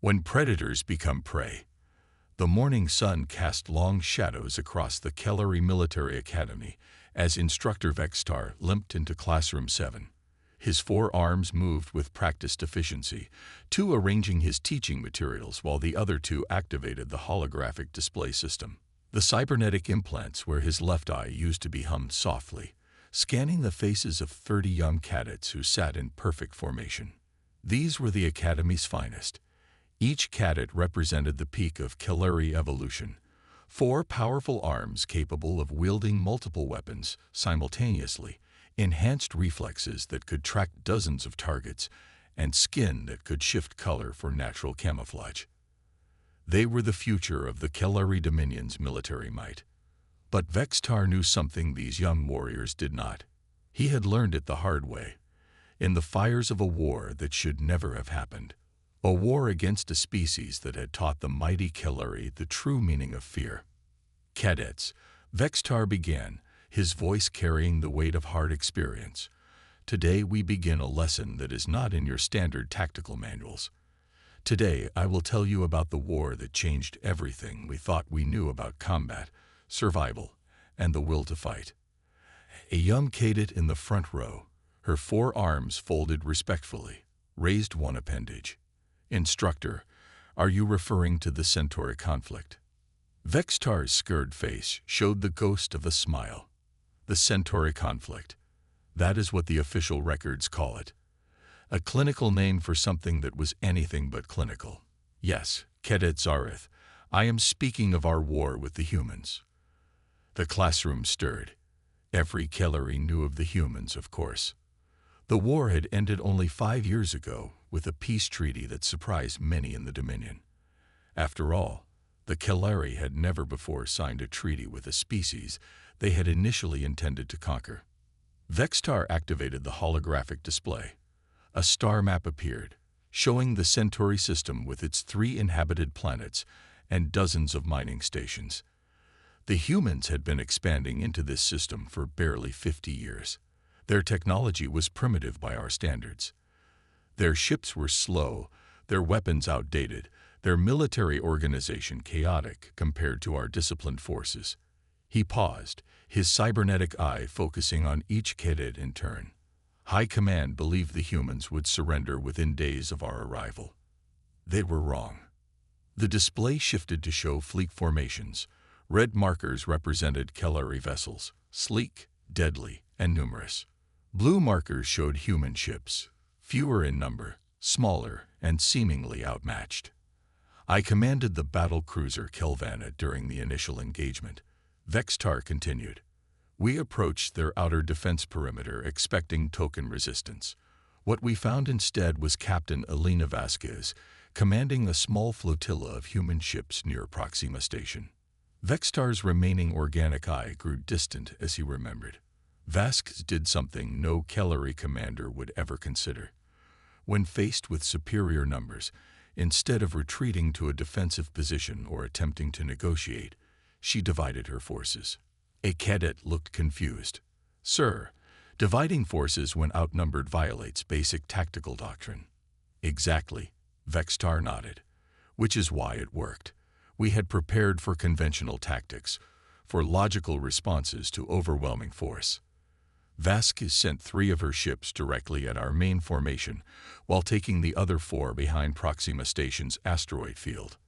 When predators become prey, the morning sun cast long shadows across the Kellery Military Academy as Instructor Vextar limped into Classroom 7. His 4 arms moved with practiced efficiency, 2 arranging his teaching materials while the other 2 activated the holographic display system. The cybernetic implants where his left eye used to be hummed softly, scanning the faces of 30 young cadets who sat in perfect formation. These were the Academy's finest. Each cadet represented the peak of Kellery evolution. 4 powerful arms capable of wielding multiple weapons simultaneously, enhanced reflexes that could track dozens of targets, and skin that could shift color for natural camouflage. They were the future of the Kellery Dominion's military might. But Vextar knew something these young warriors did not. He had learned it the hard way, in the fires of a war that should never have happened. A war against a species that had taught the mighty Kellery the true meaning of fear. Cadets, Vextar began, his voice carrying the weight of hard experience. Today we begin a lesson that is not in your standard tactical manuals. Today I will tell you about the war that changed everything we thought we knew about combat, survival, and the will to fight. A young cadet in the front row, her 4 arms folded respectfully, raised one appendage. Instructor, are you referring to the Centauri conflict? Vextar's scared face showed the ghost of a smile. The Centauri conflict. That is what the official records call it. A clinical name for something that was anything but clinical. Yes, Cadet Zareth, I am speaking of our war with the humans. The classroom stirred. Every Kellery knew of the humans, of course. The war had ended only 5 years ago with a peace treaty that surprised many in the Dominion. After all, the Kellery had never before signed a treaty with a species they had initially intended to conquer. Vextar activated the holographic display. A star map appeared, showing the Centauri system with its 3 inhabited planets and dozens of mining stations. The humans had been expanding into this system for barely 50 years. Their technology was primitive by our standards. Their ships were slow, their weapons outdated, their military organization chaotic compared to our disciplined forces. He paused, his cybernetic eye focusing on each cadet in turn. High Command believed the humans would surrender within days of our arrival. They were wrong. The display shifted to show fleet formations. Red markers represented Kellery vessels, sleek, deadly, and numerous. Blue markers showed human ships, fewer in number, smaller, and seemingly outmatched. I commanded the battle cruiser Kelvana during the initial engagement. Vextar continued. We approached their outer defense perimeter expecting token resistance. What we found instead was Captain Elena Vasquez commanding a small flotilla of human ships near Proxima Station. Vextar's remaining organic eye grew distant as he remembered. Vasquez did something no Kellery commander would ever consider. When faced with superior numbers, instead of retreating to a defensive position or attempting to negotiate, she divided her forces. A cadet looked confused. Sir, dividing forces when outnumbered violates basic tactical doctrine. Exactly, Vextar nodded. Which is why it worked. We had prepared for conventional tactics, for logical responses to overwhelming force. Vasquez sent 3 of her ships directly at our main formation, while taking the other 4 behind Proxima Station's asteroid field.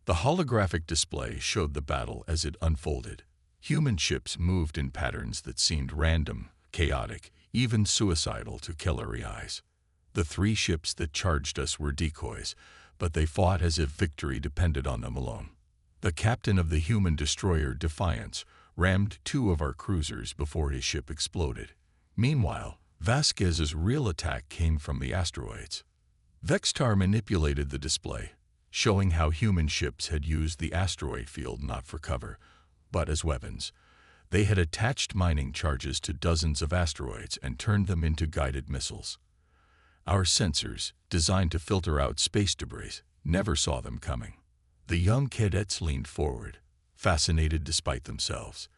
The holographic display showed the battle as it unfolded. Human ships moved in patterns that seemed random, chaotic, even suicidal to Kellery eyes. The 3 ships that charged us were decoys, but they fought as if victory depended on them alone. The captain of the human destroyer Defiance rammed 2 of our cruisers before his ship exploded. Meanwhile, Vasquez's real attack came from the asteroids. Vextar manipulated the display, showing how human ships had used the asteroid field not for cover, but as weapons. They had attached mining charges to dozens of asteroids and turned them into guided missiles. Our sensors, designed to filter out space debris, never saw them coming. The young cadets leaned forward, fascinated despite themselves.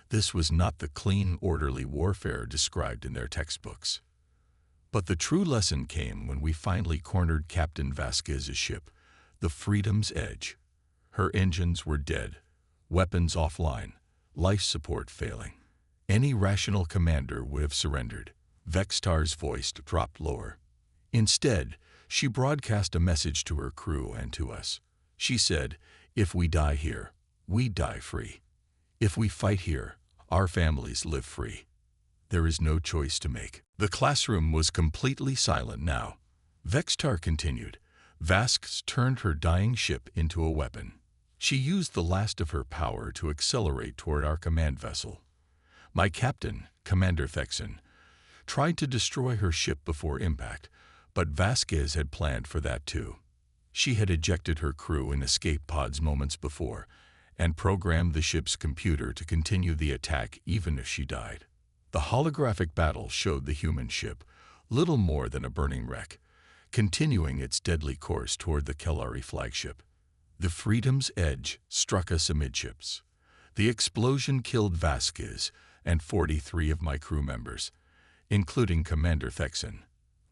This was not the clean, orderly warfare described in their textbooks. But the true lesson came when we finally cornered Captain Vasquez's ship. The Freedom's Edge. Her engines were dead, weapons offline, life support failing. Any rational commander would have surrendered. Vextar's voice dropped lower. Instead, she broadcast a message to her crew and to us. She said, "If we die here, we die free. If we fight here, our families live free. There is no choice to make." The classroom was completely silent now. Vextar continued. Vasks turned her dying ship into a weapon. She used the last of her power to accelerate toward our command vessel. My captain, Commander Thexan, tried to destroy her ship before impact, but Vasquez had planned for that too. She had ejected her crew in escape pods moments before and programmed the ship's computer to continue the attack even if she died. The holographic battle showed the human ship, little more than a burning wreck, continuing its deadly course toward the Kellari flagship. The Freedom's Edge struck us amidships. The explosion killed Vasquez and 43 of my crew members, including Commander Thexan.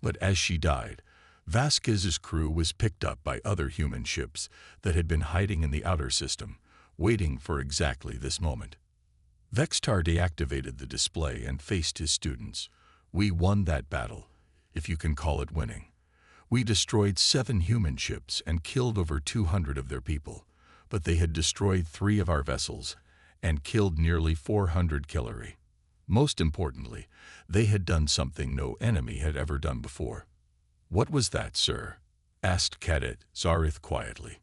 But as she died, Vasquez's crew was picked up by other human ships that had been hiding in the outer system, waiting for exactly this moment. Vextar deactivated the display and faced his students. We won that battle, if you can call it winning. We destroyed 7 human ships and killed over 200 of their people, but they had destroyed 3 of our vessels and killed nearly 400 Kellari. Most importantly, they had done something no enemy had ever done before. "What was that, sir?" asked Cadet Zareth quietly.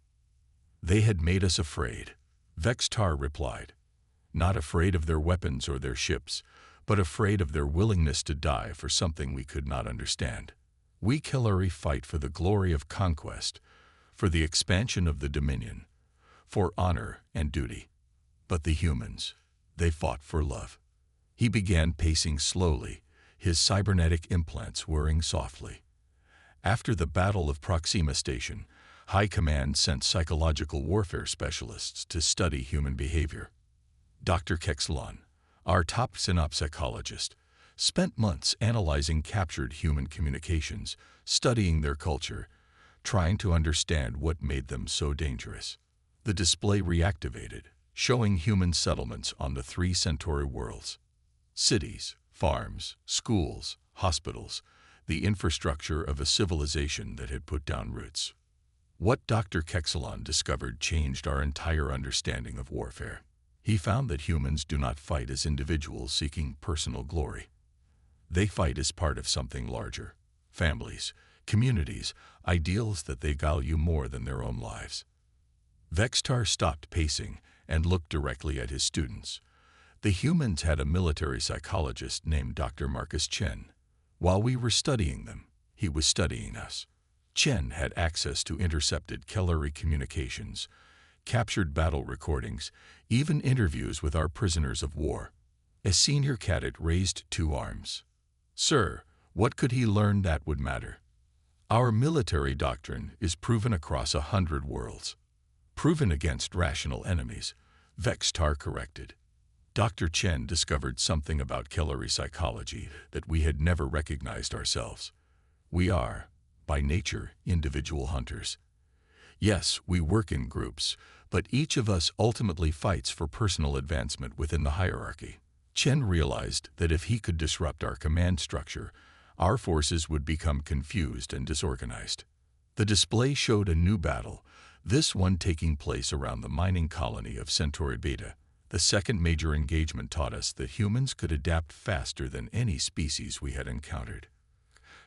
"They had made us afraid," Vextar replied. "Not afraid of their weapons or their ships, but afraid of their willingness to die for something we could not understand. We Kellari fight for the glory of conquest, for the expansion of the Dominion, for honor and duty. But the humans, they fought for love." He began pacing slowly, his cybernetic implants whirring softly. After the Battle of Proxima Station, High Command sent psychological warfare specialists to study human behavior. Dr. Kexlon, our top synopsychologist, spent months analyzing captured human communications, studying their culture, trying to understand what made them so dangerous. The display reactivated, showing human settlements on the 3 Centauri worlds. Cities, farms, schools, hospitals, the infrastructure of a civilization that had put down roots. What Dr. Kexlon discovered changed our entire understanding of warfare. He found that humans do not fight as individuals seeking personal glory. They fight as part of something larger: families, communities, ideals that they value more than their own lives. Vextar stopped pacing and looked directly at his students. The humans had a military psychologist named Dr. Marcus Chen. While we were studying them, he was studying us. Chen had access to intercepted Kellari communications, captured battle recordings, even interviews with our prisoners of war. A senior cadet raised 2 arms. "Sir, what could he learn that would matter?" "Our military doctrine is proven across 100 worlds." "Proven against rational enemies," Vextar corrected. Dr. Chen discovered something about Kellari psychology that we had never recognized ourselves. We are, by nature, individual hunters. Yes, we work in groups, but each of us ultimately fights for personal advancement within the hierarchy. Chen realized that if he could disrupt our command structure, our forces would become confused and disorganized. The display showed a new battle, this one taking place around the mining colony of Centauri Beta. The second major engagement taught us that humans could adapt faster than any species we had encountered.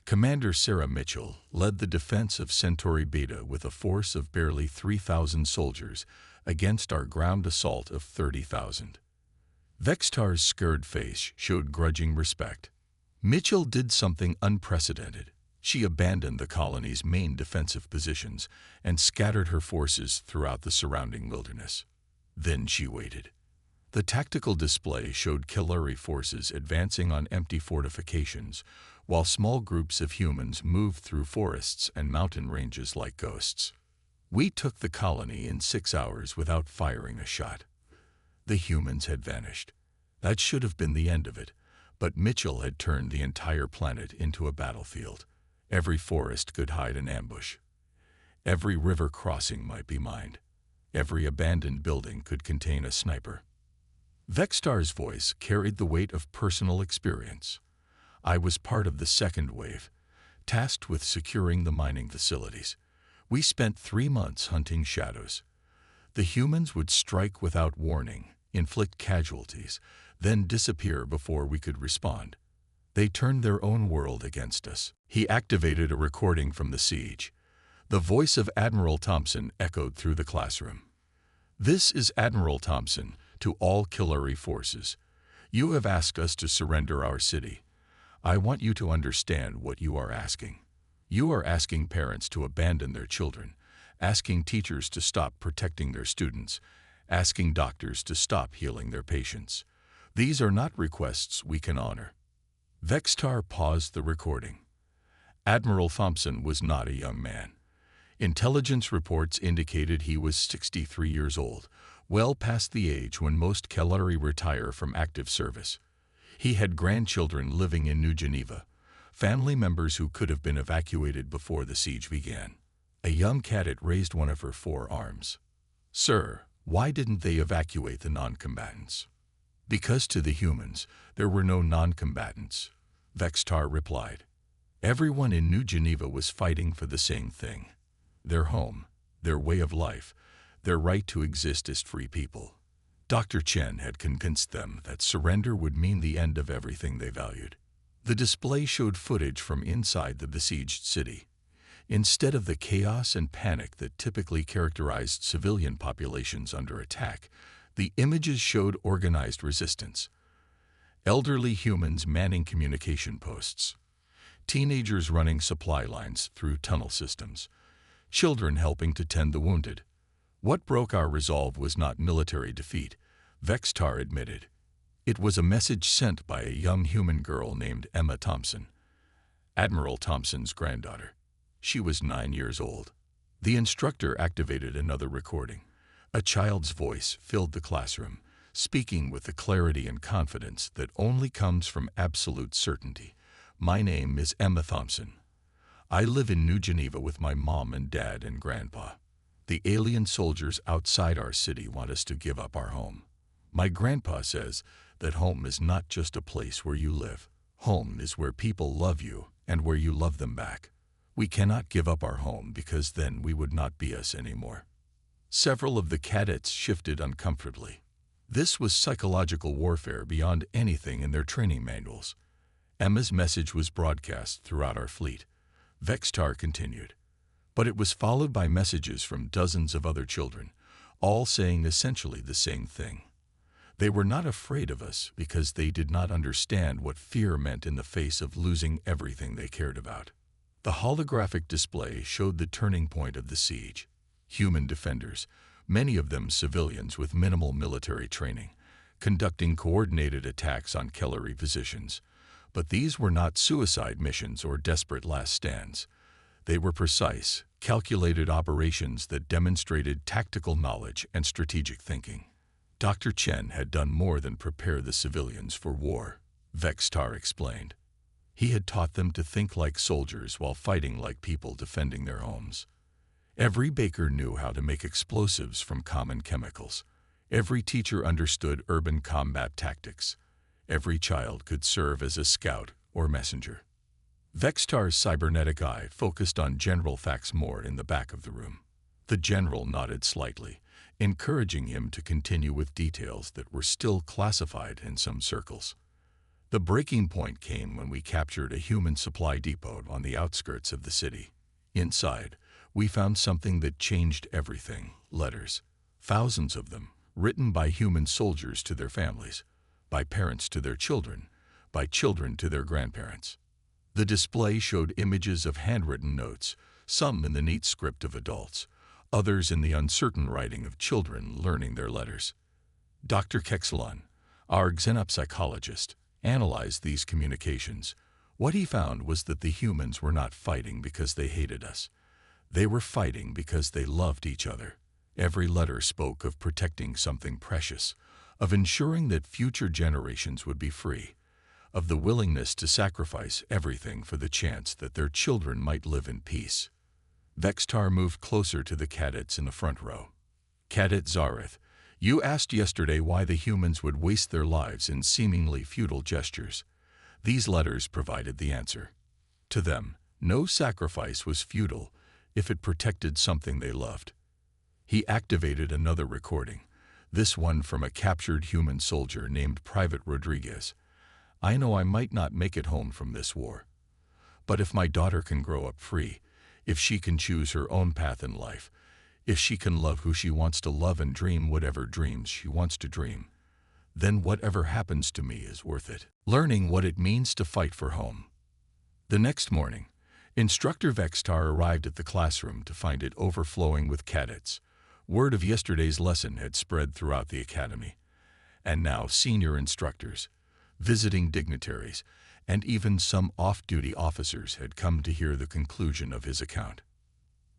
Commander Sarah Mitchell led the defense of Centauri Beta with a force of barely 3,000 soldiers against our ground assault of 30,000. Vextar's scared face showed grudging respect. Mitchell did something unprecedented. She abandoned the colony's main defensive positions and scattered her forces throughout the surrounding wilderness. Then she waited. The tactical display showed Kellari forces advancing on empty fortifications, while small groups of humans moved through forests and mountain ranges like ghosts. We took the colony in 6 hours without firing a shot. The humans had vanished. That should have been the end of it, but Mitchell had turned the entire planet into a battlefield. Every forest could hide an ambush. Every river crossing might be mined. Every abandoned building could contain a sniper. Vextar's voice carried the weight of personal experience. I was part of the second wave, tasked with securing the mining facilities. We spent 3 months hunting shadows. The humans would strike without warning, inflict casualties, then disappear before we could respond. They turned their own world against us. He activated a recording from the siege. The voice of Admiral Thompson echoed through the classroom. "This is Admiral Thompson to all Killary forces. You have asked us to surrender our city. I want you to understand what you are asking. You are asking parents to abandon their children, asking teachers to stop protecting their students, asking doctors to stop healing their patients. These are not requests we can honor." Vextar paused the recording. Admiral Thompson was not a young man. Intelligence reports indicated he was 63 years old, well past the age when most Killary retire from active service. He had grandchildren living in New Geneva, family members who could have been evacuated before the siege began. A young cadet raised one of her 4 arms. "Sir, why didn't they evacuate the non-combatants?" "Because to the humans, there were no non-combatants," Vextar replied. Everyone in New Geneva was fighting for the same thing: their home, their way of life, their right to exist as free people. Dr. Chen had convinced them that surrender would mean the end of everything they valued. The display showed footage from inside the besieged city. Instead of the chaos and panic that typically characterized civilian populations under attack, the images showed organized resistance. Elderly humans manning communication posts. Teenagers running supply lines through tunnel systems. Children helping to tend the wounded. What broke our resolve was not military defeat, Vextar admitted. It was a message sent by a young human girl named Emma Thompson, Admiral Thompson's granddaughter. She was 9 years old. The instructor activated another recording. A child's voice filled the classroom, speaking with the clarity and confidence that only comes from absolute certainty. "My name is Emma Thompson. I live in New Geneva with my mom and dad and grandpa. The alien soldiers outside our city want us to give up our home. My grandpa says that home is not just a place where you live. Home is where people love you and where you love them back. We cannot give up our home because then we would not be us anymore." Several of the cadets shifted uncomfortably. This was psychological warfare beyond anything in their training manuals. Emma's message was broadcast throughout our fleet. Vextar continued. But it was followed by messages from dozens of other children, all saying essentially the same thing. They were not afraid of us because they did not understand what fear meant in the face of losing everything they cared about. The holographic display showed the turning point of the siege. Human defenders, many of them civilians with minimal military training, conducting coordinated attacks on Killary positions. But these were not suicide missions or desperate last stands. They were precise, calculated operations that demonstrated tactical knowledge and strategic thinking. Dr. Chen had done more than prepare the civilians for war, Vextar explained. He had taught them to think like soldiers while fighting like people defending their homes. Every baker knew how to make explosives from common chemicals. Every teacher understood urban combat tactics. Every child could serve as a scout or messenger. Vextar's cybernetic eye focused on General Faxmore in the back of the room. The general nodded slightly, encouraging him to continue with details that were still classified in some circles. The breaking point came when we captured a human supply depot on the outskirts of the city. Inside, we found something that changed everything: letters. Thousands of them, written by human soldiers to their families, by parents to their children, by children to their grandparents. The display showed images of handwritten notes, some in the neat script of adults, others in the uncertain writing of children learning their letters. Dr. Kexelon, our xenopsychologist, analyzed these communications. What he found was that the humans were not fighting because they hated us. They were fighting because they loved each other. Every letter spoke of protecting something precious, of ensuring that future generations would be free, of the willingness to sacrifice everything for the chance that their children might live in peace. Vextar moved closer to the cadets in the front row. Cadet Zareth, you asked yesterday why the humans would waste their lives in seemingly futile gestures. These letters provided the answer. To them, no sacrifice was futile if it protected something they loved. He activated another recording, this one from a captured human soldier named Private Rodriguez. I know I might not make it home from this war. But if my daughter can grow up free, if she can choose her own path in life, if she can love who she wants to love and dream whatever dreams she wants to dream, then whatever happens to me is worth it. Learning what it means to fight for home. The next morning, Instructor Vextar arrived at the classroom to find it overflowing with cadets. Word of yesterday's lesson had spread throughout the academy, and now senior instructors, visiting dignitaries, and even some off-duty officers had come to hear the conclusion of his account.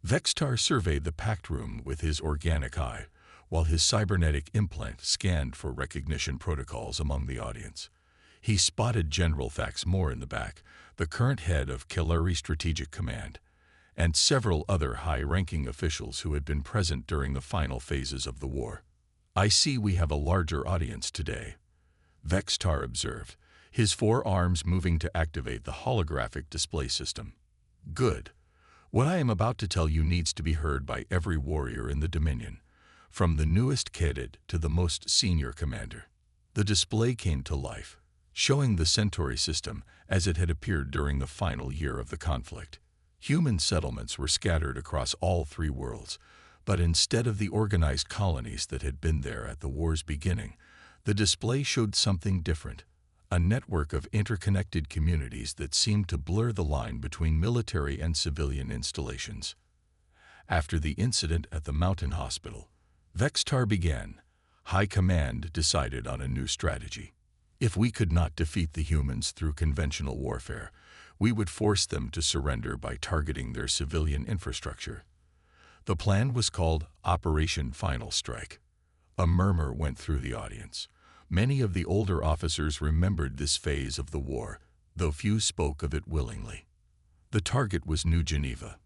Vextar surveyed the packed room with his organic eye, while his cybernetic implant scanned for recognition protocols among the audience. He spotted General Faxmore in the back, the current head of Kaluri Strategic Command, and several other high-ranking officials who had been present during the final phases of the war. I see we have a larger audience today, Vextar observed, his four arms moving to activate the holographic display system. Good. What I am about to tell you needs to be heard by every warrior in the Dominion, from the newest cadet to the most senior commander. The display came to life, showing the Centauri system as it had appeared during the final year of the conflict. Human settlements were scattered across all three worlds, but instead of the organized colonies that had been there at the war's beginning, the display showed something different, a network of interconnected communities that seemed to blur the line between military and civilian installations. After the incident at the mountain hospital, Vextar began. High Command decided on a new strategy. If we could not defeat the humans through conventional warfare, we would force them to surrender by targeting their civilian infrastructure. The plan was called Operation Final Strike. A murmur went through the audience. Many of the older officers remembered this phase of the war, though few spoke of it willingly. The target was New Geneva,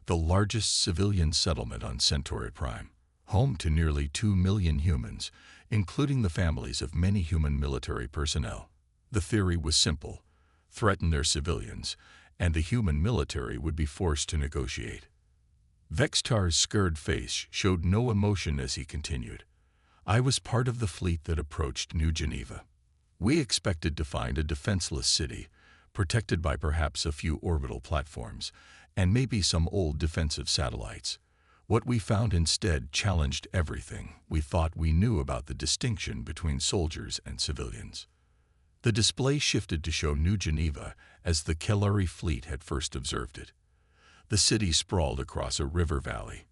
the largest civilian settlement on Centauri Prime, home to nearly 2 million humans, including the families of many human military personnel. The theory was simple: threaten their civilians, and the human military would be forced to negotiate. Vextar's scared face showed no emotion as he continued. I was part of the fleet that approached New Geneva. We expected to find a defenseless city, protected by perhaps a few orbital platforms, and maybe some old defensive satellites. What we found instead challenged everything we thought we knew about the distinction between soldiers and civilians. The display shifted to show New Geneva as the Kaluri fleet had first observed it. The city sprawled across a river valley,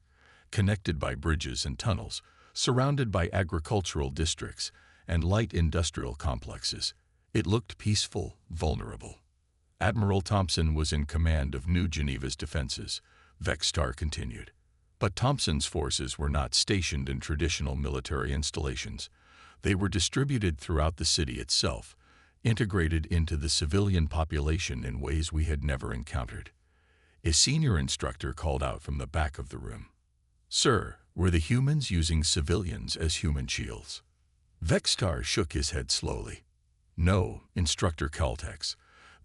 connected by bridges and tunnels, surrounded by agricultural districts and light industrial complexes. It looked peaceful, vulnerable. Admiral Thompson was in command of New Geneva's defenses, Vextar continued. But Thompson's forces were not stationed in traditional military installations. They were distributed throughout the city itself, integrated into the civilian population in ways we had never encountered. A senior instructor called out from the back of the room. Sir, were the humans using civilians as human shields? Vextar shook his head slowly. No, Instructor Caltex.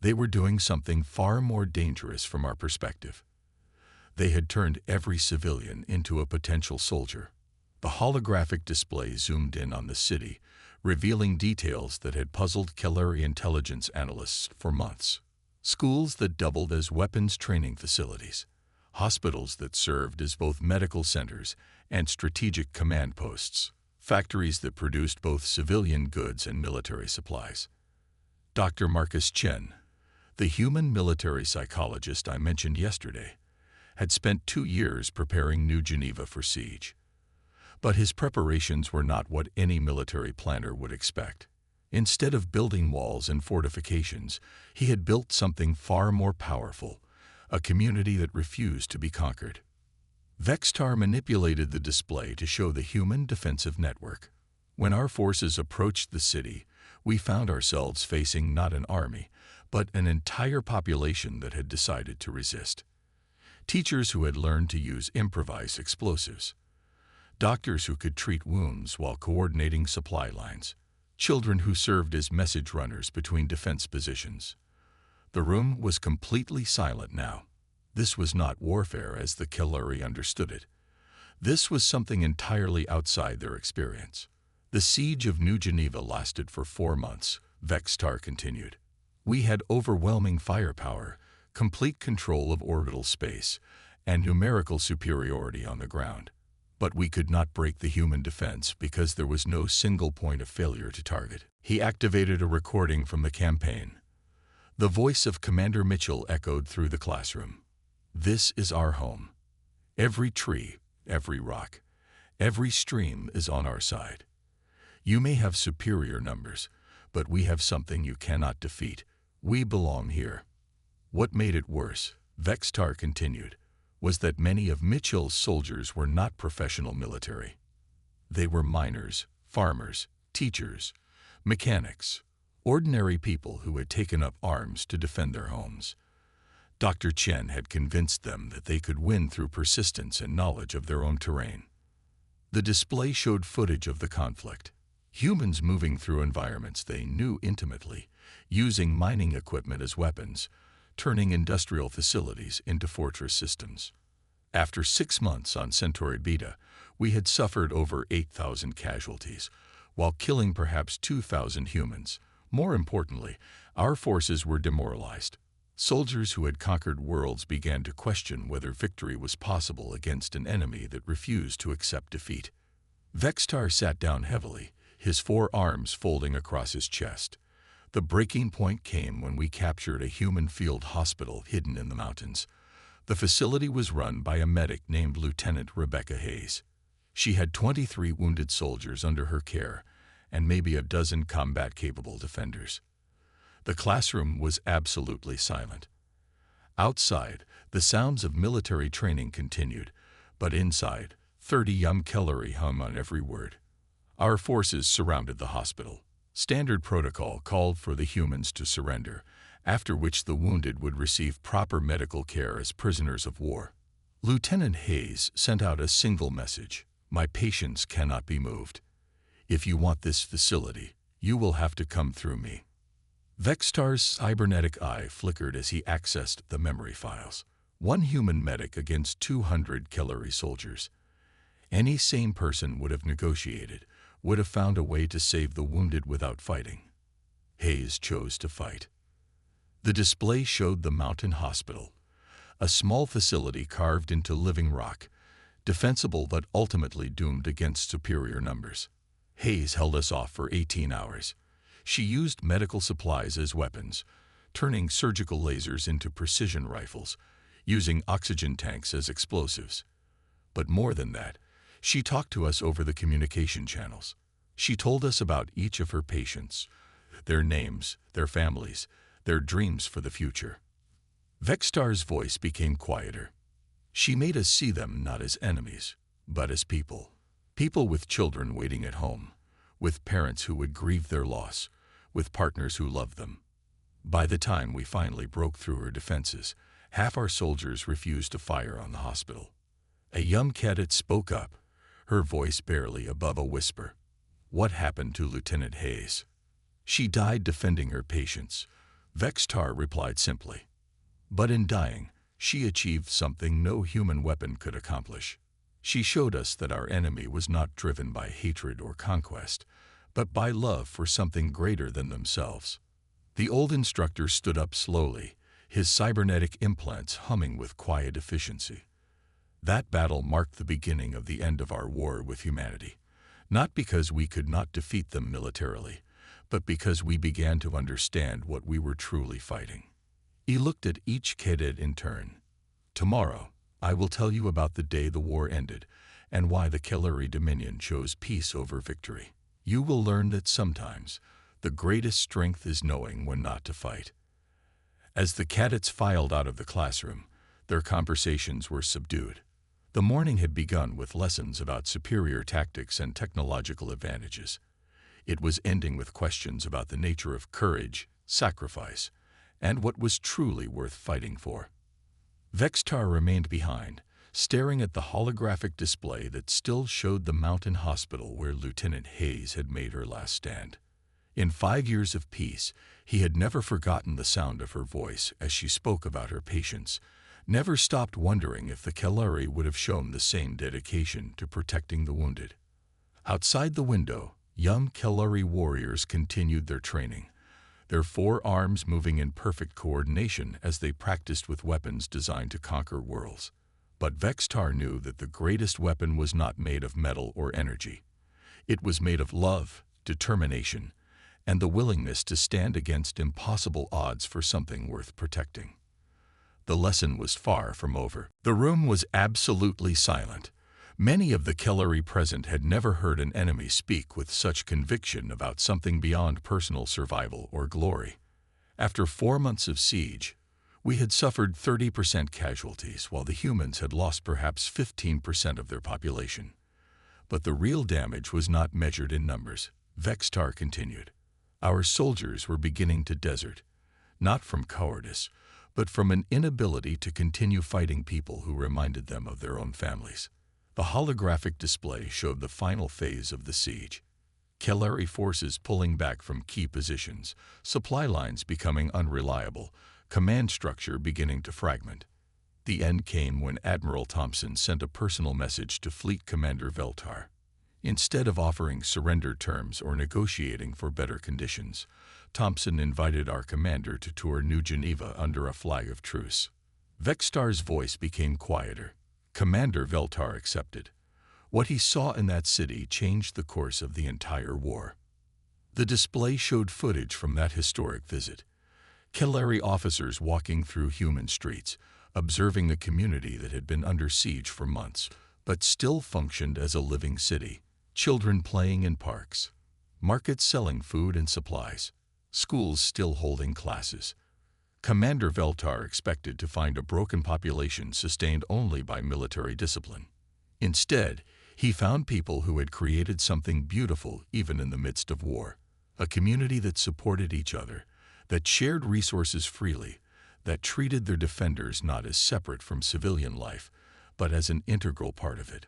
They were doing something far more dangerous from our perspective. They had turned every civilian into a potential soldier. The holographic display zoomed in on the city, revealing details that had puzzled Kaluri intelligence analysts for months. Schools that doubled as weapons training facilities, hospitals that served as both medical centers and strategic command posts, factories that produced both civilian goods and military supplies. Dr. Marcus Chen, the human military psychologist I mentioned yesterday, had spent 2 years preparing New Geneva for siege. But his preparations were not what any military planner would expect. Instead of building walls and fortifications, he had built something far more powerful, a community that refused to be conquered. Vextar manipulated the display to show the human defensive network. When our forces approached the city, we found ourselves facing not an army, but an entire population that had decided to resist. teachers who had learned to use improvised explosives, doctors who could treat wounds while coordinating supply lines, children who served as message runners between defense positions. The room was completely silent now. This was not warfare as the Kelleri understood it. This was something entirely outside their experience. The siege of New Geneva lasted for 4 months, Vextar continued. We had overwhelming firepower, complete control of orbital space, and numerical superiority on the ground. But we could not break the human defense because there was no single point of failure to target. He activated a recording from the campaign. The voice of Commander Mitchell echoed through the classroom. This is our home. Every tree, every rock, every stream is on our side. You may have superior numbers, but we have something you cannot defeat. We belong here. What made it worse, Vextar continued, was that many of Mitchell's soldiers were not professional military. They were miners, farmers, teachers, mechanics, ordinary people who had taken up arms to defend their homes. Dr. Chen had convinced them that they could win through persistence and knowledge of their own terrain. The display showed footage of the conflict. Humans moving through environments they knew intimately, using mining equipment as weapons, turning industrial facilities into fortress systems. After 6 months on Centauri Beta, we had suffered over 8,000 casualties, while killing perhaps 2,000 humans. More importantly, our forces were demoralized. Soldiers who had conquered worlds began to question whether victory was possible against an enemy that refused to accept defeat. Vextar sat down heavily, his 4 arms folding across his chest. The breaking point came when we captured a human field hospital hidden in the mountains. The facility was run by a medic named Lieutenant Rebecca Hayes. She had 23 wounded soldiers under her care and maybe a dozen combat-capable defenders. The classroom was absolutely silent. Outside, the sounds of military training continued, but inside, 30 young Kelleri hum on every word. Our forces surrounded the hospital. Standard protocol called for the humans to surrender, after which the wounded would receive proper medical care as prisoners of war. Lieutenant Hayes sent out a single message: "My patients cannot be moved. If you want this facility, you will have to come through me." Vextar's cybernetic eye flickered as he accessed the memory files. 1 human medic against 200 Kelleri soldiers. Any sane person would have negotiated, would have found a way to save the wounded without fighting. Hayes chose to fight. The display showed the mountain hospital, a small facility carved into living rock, defensible but ultimately doomed against superior numbers. Hayes held us off for 18 hours. She used medical supplies as weapons, turning surgical lasers into precision rifles, using oxygen tanks as explosives. But more than that, she talked to us over the communication channels. She told us about each of her patients, their names, their families, their dreams for the future. Vextar's voice became quieter. She made us see them not as enemies, but as people. People with children waiting at home, with parents who would grieve their loss, with partners who loved them. By the time we finally broke through her defenses, half our soldiers refused to fire on the hospital. A young cadet spoke up, her voice barely above a whisper. "What happened to Lieutenant Hayes?" "She died defending her patients," Vextar replied simply. "But in dying, she achieved something no human weapon could accomplish. She showed us that our enemy was not driven by hatred or conquest, but by love for something greater than themselves." The old instructor stood up slowly, his cybernetic implants humming with quiet efficiency. That battle marked the beginning of the end of our war with humanity, not because we could not defeat them militarily, but because we began to understand what we were truly fighting. He looked at each cadet in turn. "Tomorrow, I will tell you about the day the war ended and why the Kelleri Dominion chose peace over victory. You will learn that sometimes the greatest strength is knowing when not to fight." As the cadets filed out of the classroom, their conversations were subdued. The morning had begun with lessons about superior tactics and technological advantages. It was ending with questions about the nature of courage, sacrifice, and what was truly worth fighting for. Vextar remained behind, staring at the holographic display that still showed the mountain hospital where Lieutenant Hayes had made her last stand. In 5 years of peace, he had never forgotten the sound of her voice as she spoke about her patients, never stopped wondering if the Kellari would have shown the same dedication to protecting the wounded. Outside the window, young Kellari warriors continued their training, their 4 arms moving in perfect coordination as they practiced with weapons designed to conquer worlds. But Vextar knew that the greatest weapon was not made of metal or energy. It was made of love, determination, and the willingness to stand against impossible odds for something worth protecting. The lesson was far from over. The room was absolutely silent. Many of the Kellari present had never heard an enemy speak with such conviction about something beyond personal survival or glory. After 4 months of siege, we had suffered 30% casualties, while the humans had lost perhaps 15% of their population. But the real damage was not measured in numbers, Vextar continued. Our soldiers were beginning to desert, not from cowardice, but from an inability to continue fighting people who reminded them of their own families. The holographic display showed the final phase of the siege. Kellari forces pulling back from key positions, supply lines becoming unreliable, command structure beginning to fragment. The end came when Admiral Thompson sent a personal message to Fleet Commander Veltar. Instead of offering surrender terms or negotiating for better conditions, Thompson invited our commander to tour New Geneva under a flag of truce. Vextar's voice became quieter. Commander Veltar accepted. What he saw in that city changed the course of the entire war. The display showed footage from that historic visit. Kellari officers walking through human streets, observing a community that had been under siege for months, but still functioned as a living city. Children playing in parks, markets selling food and supplies, schools still holding classes. Commander Veltar expected to find a broken population sustained only by military discipline. Instead, he found people who had created something beautiful even in the midst of war, a community that supported each other, that shared resources freely, that treated their defenders not as separate from civilian life, but as an integral part of it.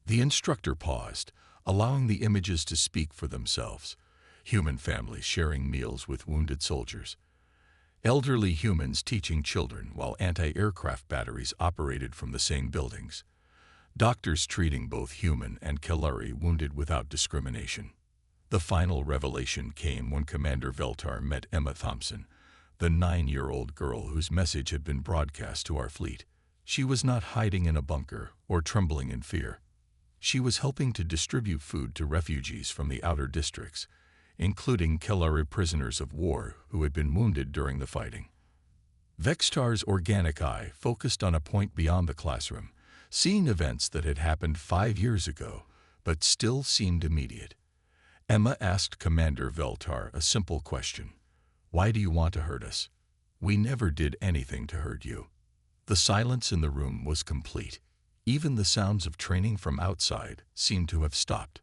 The instructor paused, allowing the images to speak for themselves. Human families sharing meals with wounded soldiers. Elderly humans teaching children while anti-aircraft batteries operated from the same buildings. Doctors treating both human and Kellari wounded without discrimination. The final revelation came when Commander Veltar met Emma Thompson, the 9-year-old girl whose message had been broadcast to our fleet. She was not hiding in a bunker or trembling in fear. She was helping to distribute food to refugees from the outer districts, including Kellari prisoners of war who had been wounded during the fighting. Vextar's organic eye focused on a point beyond the classroom, seeing events that had happened 5 years ago, but still seemed immediate. Emma asked Commander Veltar a simple question. Why do you want to hurt us? We never did anything to hurt you. The silence in the room was complete. Even the sounds of training from outside seemed to have stopped.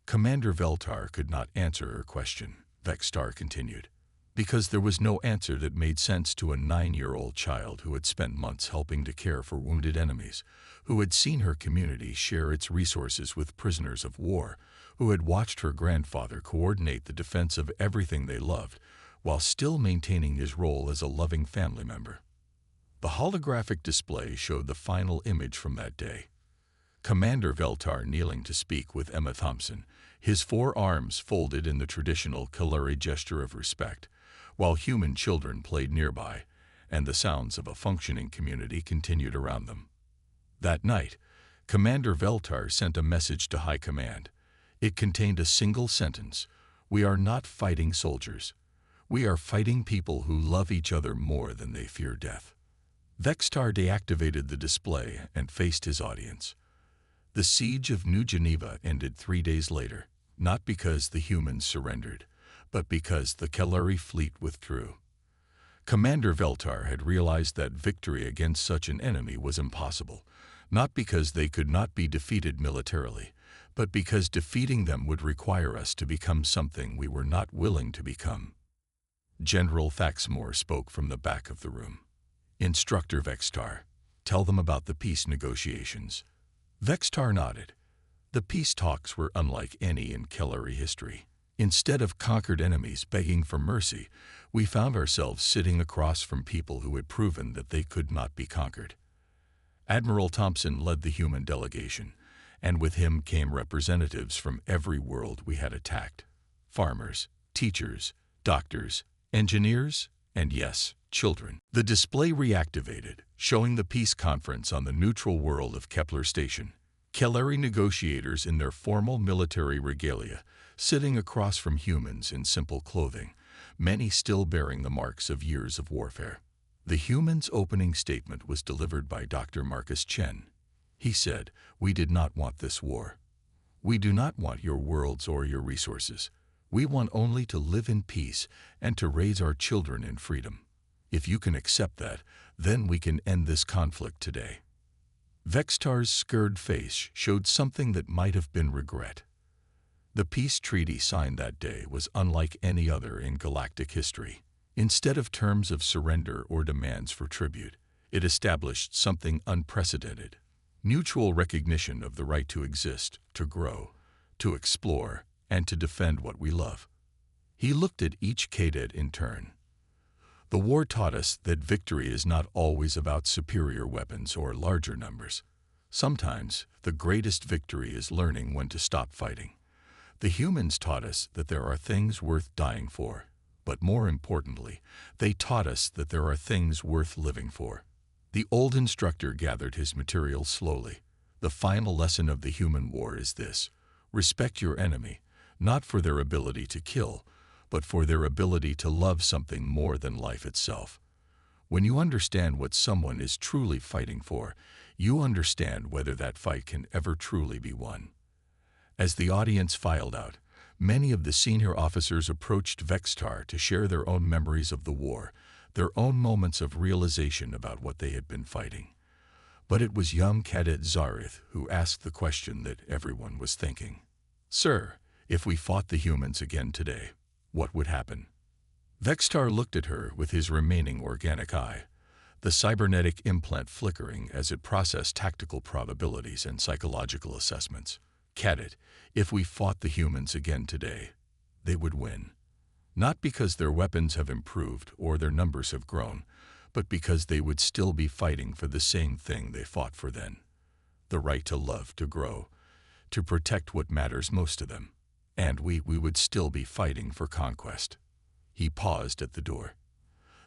Commander Veltar could not answer her question, Vextar continued, because there was no answer that made sense to a 9-year-old child who had spent months helping to care for wounded enemies, who had seen her community share its resources with prisoners of war, who had watched her grandfather coordinate the defense of everything they loved, while still maintaining his role as a loving family member. The holographic display showed the final image from that day. Commander Veltar kneeling to speak with Emma Thompson, his 4 arms folded in the traditional Kellari gesture of respect, while human children played nearby, and the sounds of a functioning community continued around them. That night, Commander Veltar sent a message to High Command. It contained a single sentence: "We are not fighting soldiers. We are fighting people who love each other more than they fear death." Vextar deactivated the display and faced his audience. The siege of New Geneva ended 3 days later, not because the humans surrendered, but because the Kellari fleet withdrew. Commander Veltar had realized that victory against such an enemy was impossible, not because they could not be defeated militarily, but because defeating them would require us to become something we were not willing to become. General Thaxmore spoke from the back of the room. Instructor Vextar, tell them about the peace negotiations. Vextar nodded. The peace talks were unlike any in Kellery history. Instead of conquered enemies begging for mercy, we found ourselves sitting across from people who had proven that they could not be conquered. Admiral Thompson led the human delegation, and with him came representatives from every world we had attacked. Farmers, teachers, doctors, engineers, and yes, children. The display reactivated, showing the peace conference on the neutral world of Kepler Station. Kellery negotiators in their formal military regalia, sitting across from humans in simple clothing, many still bearing the marks of years of warfare. The humans' opening statement was delivered by Dr. Marcus Chen. He said, "We did not want this war. We do not want your worlds or your resources. We want only to live in peace and to raise our children in freedom. If you can accept that, then we can end this conflict today." Vextar's scared face showed something that might have been regret. The peace treaty signed that day was unlike any other in galactic history. Instead of terms of surrender or demands for tribute, it established something unprecedented: mutual recognition of the right to exist, to grow, to explore, and to defend what we love. He looked at each cadet in turn. The war taught us that victory is not always about superior weapons or larger numbers. Sometimes, the greatest victory is learning when to stop fighting. The humans taught us that there are things worth dying for, but more importantly, they taught us that there are things worth living for. The old instructor gathered his material slowly. The final lesson of the human war is this: respect your enemy, not for their ability to kill, but for their ability to love something more than life itself. When you understand what someone is truly fighting for, you understand whether that fight can ever truly be won. As the audience filed out, many of the senior officers approached Vextar to share their own memories of the war, their own moments of realization about what they had been fighting. But it was young Cadet Zareth who asked the question that everyone was thinking. "Sir, if we fought the humans again today, what would happen?" Vextar looked at her with his remaining organic eye, the cybernetic implant flickering as it processed tactical probabilities and psychological assessments. "Cadet, if we fought the humans again today, they would win. Not because their weapons have improved or their numbers have grown, but because they would still be fighting for the same thing they fought for then: the right to love, to grow, to protect what matters most to them. And we would still be fighting for conquest." He paused at the door.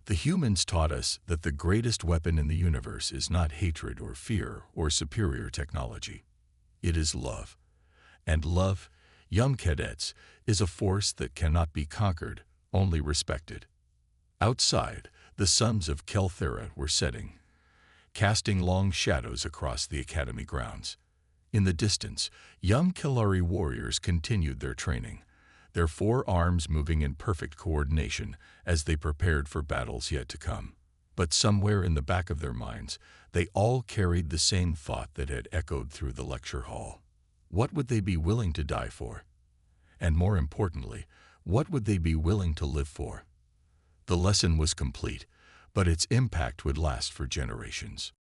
"The humans taught us that the greatest weapon in the universe is not hatred or fear or superior technology. It is love. And love, young cadets, is a force that cannot be conquered, only respected." Outside, the suns of Kelthera were setting, casting long shadows across the academy grounds. In the distance, young Kellery warriors continued their training, their 4 arms moving in perfect coordination as they prepared for battles yet to come. But somewhere in the back of their minds, they all carried the same thought that had echoed through the lecture hall. What would they be willing to die for? And more importantly, what would they be willing to live for? The lesson was complete, but its impact would last for generations.